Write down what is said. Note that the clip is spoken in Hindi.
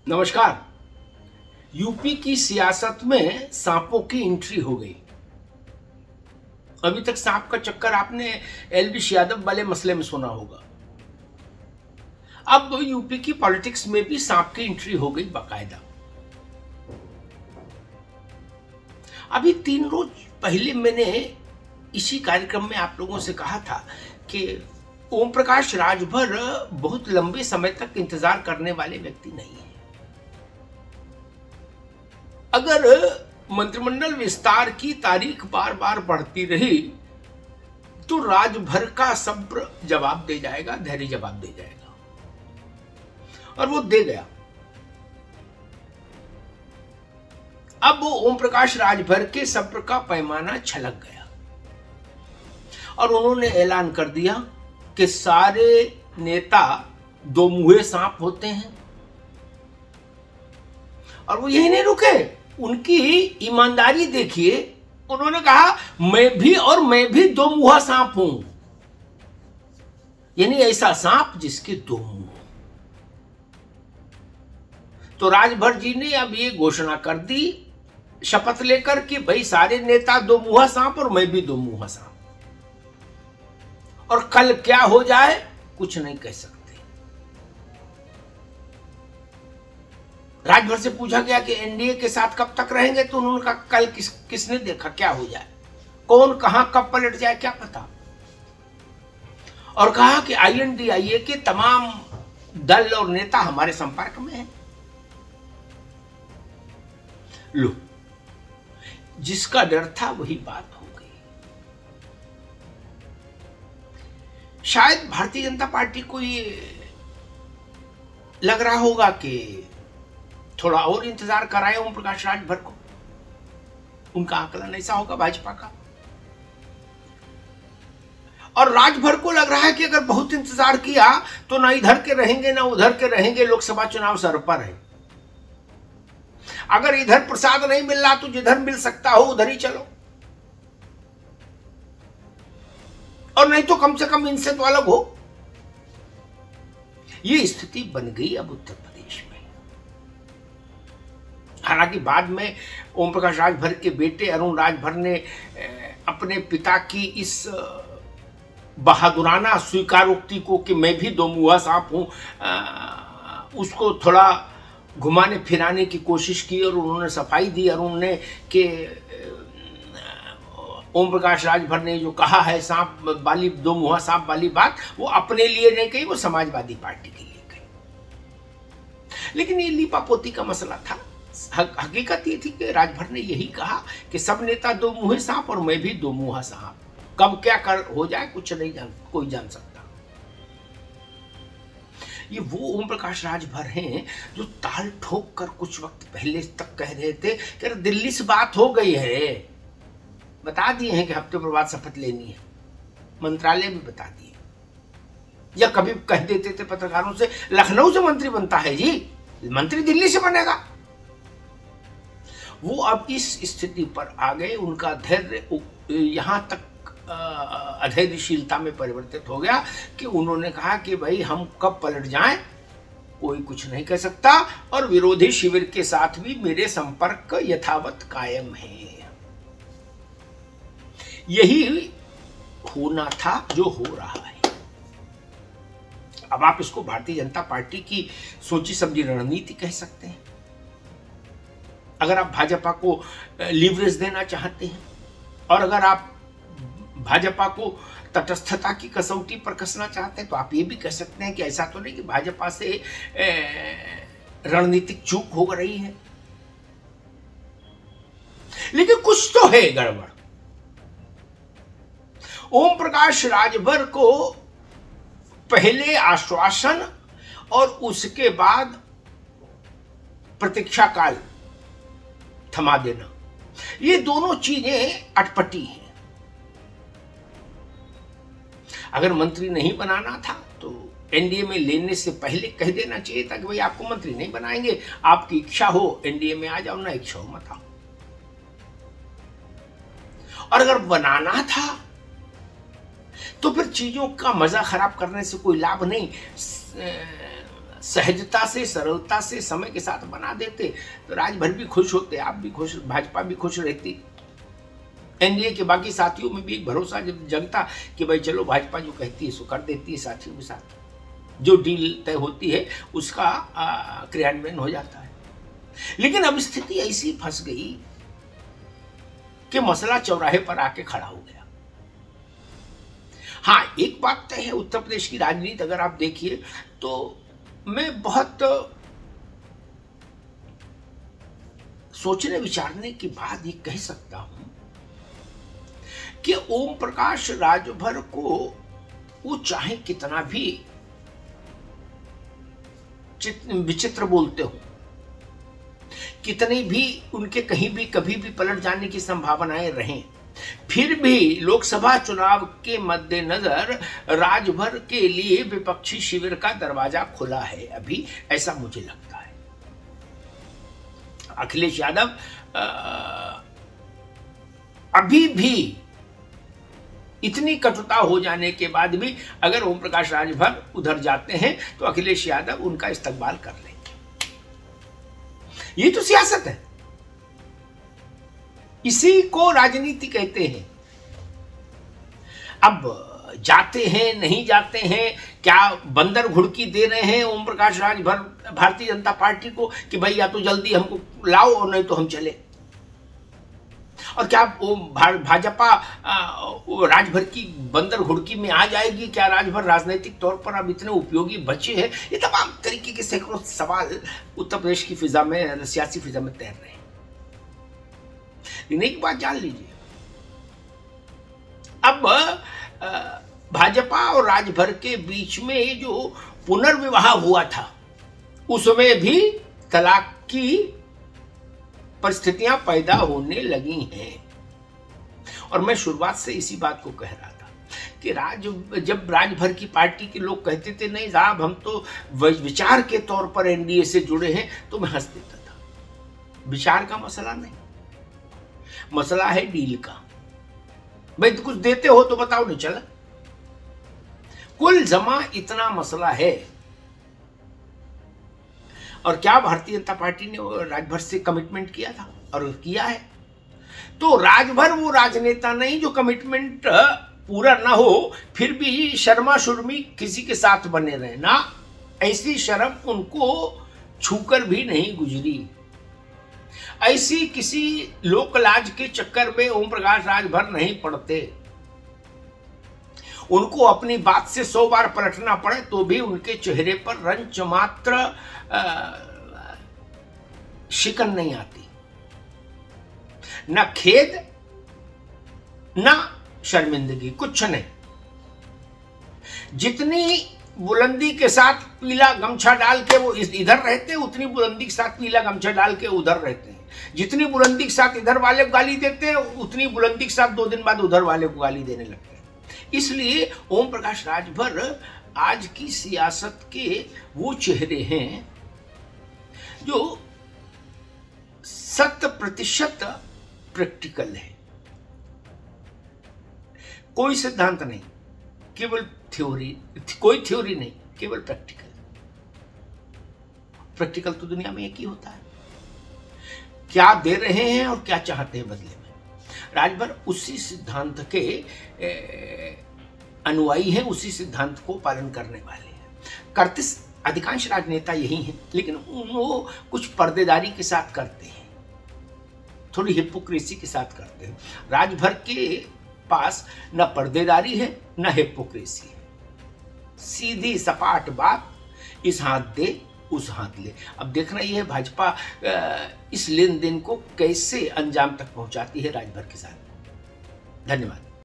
नमस्कार। यूपी की सियासत में सांपों की एंट्री हो गई। अभी तक सांप का चक्कर आपने एलबीश यादव वाले मसले में सुना होगा। अब यूपी की पॉलिटिक्स में भी सांप की एंट्री हो गई बाकायदा। अभी 3 रोज पहले मैंने इसी कार्यक्रम में आप लोगों से कहा था कि ओम प्रकाश राजभर बहुत लंबे समय तक इंतजार करने वाले व्यक्ति नहीं है। अगर मंत्रिमंडल विस्तार की तारीख बार बार बढ़ती रही तो राजभर का सब्र जवाब दे जाएगा, धैर्य जवाब दे जाएगा, और वो दे गया। अब ओम प्रकाश राजभर के सब्र का पैमाना छलक गया और उन्होंने ऐलान कर दिया कि सारे नेता दो मुंहे सांप होते हैं। और वो यही नहीं रुके, उनकी ईमानदारी देखिए। उन्होंने कहा मैं भी दो मुंहा सांप हूं, यानी ऐसा सांप जिसके दो मुंह। तो राजभर जी ने अब ये घोषणा कर दी शपथ लेकर कि भाई सारे नेता दो मुंहा सांप और मैं भी दो मुंहा सांप। और कल क्या हो जाए कुछ नहीं कह सकते। राजभर से पूछा गया कि एनडीए के साथ कब तक रहेंगे, तो उन्होंने कहा कल किसने देखा क्या हो जाए, कौन कहां कब पलट जाए क्या पता। और कहा कि आईएनडीआईए के तमाम दल और नेता हमारे संपर्क में हैं। लो, जिसका डर था वही बात हो गई। शायद भारतीय जनता पार्टी को ये लग रहा होगा कि थोड़ा और इंतजार कराए ओम प्रकाश राजभर को। उनका आकलन ऐसा होगा भाजपा का। और राजभर को लग रहा है कि अगर बहुत इंतजार किया तो ना इधर के रहेंगे ना उधर के रहेंगे, लोकसभा चुनाव सर पर है। अगर इधर प्रसाद नहीं मिल रहा तो जिधर मिल सकता हो उधर ही चलो, और नहीं तो कम से कम इनसे तो अलग हो। यह स्थिति बन गई अब उत्तर प्रदेश में। हालांकि बाद में ओम प्रकाश राजभर के बेटे अरुण राजभर ने अपने पिता की इस बहादुराना स्वीकारोक्ति को कि मैं भी दो मुंहा सांप हूं, उसको थोड़ा घुमाने फिराने की कोशिश की और उन्होंने सफाई दी अरुण ने कि ओम प्रकाश राजभर ने जो कहा है सांप वाली दो मुंहा सांप वाली बात, वो अपने लिए नहीं कही, वो समाजवादी पार्टी के लिए कही। लेकिन ये लीपापोती का मसला था। हकीकत ये थी कि राजभर ने यही कहा कि सब नेता दो मुंहे सांप और मैं भी दो मुंहा सांप। कब क्या कर हो जाए कुछ नहीं कोई जान सकता। ये वो ओम प्रकाश राजभर हैं जो ताल ठोक कर कुछ वक्त पहले तक कह रहे थे कि दिल्ली से बात हो गई है, बता दिए हैं कि हफ्ते भर बाद शपथ लेनी है, मंत्रालय में बता दिए। या कभी कह देते थे पत्रकारों से लखनऊ से मंत्री बनता है जी, मंत्री दिल्ली से बनेगा। वो अब इस स्थिति पर आ गए, उनका धैर्य यहां तक अधैर्यशीलता में परिवर्तित हो गया कि उन्होंने कहा कि भाई हम कब पलट जाएं कोई कुछ नहीं कह सकता, और विरोधी शिविर के साथ भी मेरे संपर्क यथावत कायम है। यही होना था जो हो रहा है। अब आप इसको भारतीय जनता पार्टी की सोची समझी रणनीति कह सकते हैं। अगर आप भाजपा को लीवरेज देना चाहते हैं और अगर आप भाजपा को तटस्थता की कसौटी पर कसना चाहते हैं तो आप ये भी कह सकते हैं कि ऐसा तो नहीं कि भाजपा से रणनीतिक चूक हो रही है, लेकिन कुछ तो है गड़बड़। ओम प्रकाश राजभर को पहले आश्वासन और उसके बाद प्रतीक्षा काल थमा देना, ये दोनों चीजें अटपटी हैं। अगर मंत्री नहीं बनाना था तो एनडीए में लेने से पहले कह देना चाहिए था कि भाई आपको मंत्री नहीं बनाएंगे, आपकी इच्छा हो एनडीए में आ जाओ, ना इच्छा हो मत आओ। और अगर बनाना था तो फिर चीजों का मजा खराब करने से कोई लाभ नहीं। सहजता से, सरलता से समय के साथ बना देते तो राजभर भी खुश होते, आप भी खुश, भाजपा भी खुश रहती, एनडीए के बाकी साथियों में भी एक भरोसा जगता कि भाई चलो भाजपा जो कहती है सो कर देती है, साथियों के साथ जो डील तय होती है उसका क्रियान्वयन हो जाता है। लेकिन अब स्थिति ऐसी फंस गई कि मसला चौराहे पर आके खड़ा हो गया। हाँ, एक बात तय है, उत्तर प्रदेश की राजनीति अगर आप देखिए तो मैं बहुत सोचने विचारने के बाद ये कह सकता हूं कि ओम प्रकाश राजभर को वो चाहे कितना भी विचित्र बोलते हो, कितनी भी उनके कहीं भी कभी भी पलट जाने की संभावनाएं रहें, फिर भी लोकसभा चुनाव के मद्देनजर राजभर के लिए विपक्षी शिविर का दरवाजा खुला है अभी, ऐसा मुझे लगता है। अखिलेश यादव अभी भी इतनी कटुता हो जाने के बाद भी अगर ओम प्रकाश राजभर उधर जाते हैं तो अखिलेश यादव उनका इस्तकबाल कर लेंगे। ये तो सियासत है, इसी को राजनीति कहते हैं। अब जाते हैं नहीं जाते हैं, क्या बंदर घुड़की दे रहे हैं ओम प्रकाश राजभर भारतीय जनता पार्टी को कि भाई या तो जल्दी हमको लाओ और नहीं तो हम चले, और क्या वो भाजपा राजभर की बंदर घुड़की में आ जाएगी? क्या राजभर राजनीतिक तौर पर अब इतने उपयोगी बचे हैं? ये तमाम तरीके के सैकड़ों सवाल उत्तर प्रदेश की फिजा में, सियासी फिजा में तैर रहे हैं। लेकिन एक बात जान लीजिए, अब भाजपा और राजभर के बीच में जो पुनर्विवाह हुआ था उसमें भी तलाक की परिस्थितियां पैदा होने लगी हैं। और मैं शुरुआत से इसी बात को कह रहा था कि जब राजभर की पार्टी के लोग कहते थे नहीं साहब हम तो विचार के तौर पर एनडीए से जुड़े हैं, तो मैं हंस देता था। विचार का मसला नहीं, मसला है डील का। भाई तो कुछ देते हो तो बताओ, नहीं चला। कुल जमा इतना मसला है। और क्या भारतीय जनता पार्टी ने राजभर से कमिटमेंट किया था और किया है? तो राजभर वो राजनेता नहीं जो कमिटमेंट पूरा ना हो फिर भी शर्मा शुर्मी किसी के साथ बने रहे ना, ऐसी शर्म उनको छूकर भी नहीं गुजरी। ऐसी किसी लोकलाज के चक्कर में ओम प्रकाश राजभर नहीं पड़ते। उनको अपनी बात से 100 बार पलटना पड़े तो भी उनके चेहरे पर रंच मात्र शिकन नहीं आती, ना खेद ना शर्मिंदगी, कुछ नहीं। जितनी बुलंदी के साथ पीला गमछा डाल के वो इधर रहते, उतनी बुलंदी के साथ पीला गमछा डाल के उधर रहते हैं। जितनी बुलंदी के साथ इधर वाले को गाली देते हैं, उतनी बुलंदी के साथ 2 दिन बाद उधर वाले को गाली देने लगते हैं। इसलिए ओम प्रकाश राजभर आज की सियासत के वो चेहरे हैं जो 100% प्रैक्टिकल है। कोई सिद्धांत नहीं, केवल थ्योरी, कोई थ्योरी नहीं, केवल प्रैक्टिकल। प्रैक्टिकल तो दुनिया में एक ही होता है, क्या दे रहे हैं और क्या चाहते हैं बदले में। राजभर उसी सिद्धांत के अनुयायी हैं, उसी सिद्धांत को पालन करने वाले हैं। करते अधिकांश राजनेता यही हैं, लेकिन वो कुछ पर्देदारी के साथ करते हैं, थोड़ी हिपोक्रेसी के साथ करते हैं। राजभर के पास न पर्देदारी है न हिपोक्रेसी है, सीधी सपाट बात, इस हाथ दे उस हाथ ले। अब देखना यह है भाजपा इस लेन देन को कैसे अंजाम तक पहुंचाती है राजभर के साथ। धन्यवाद।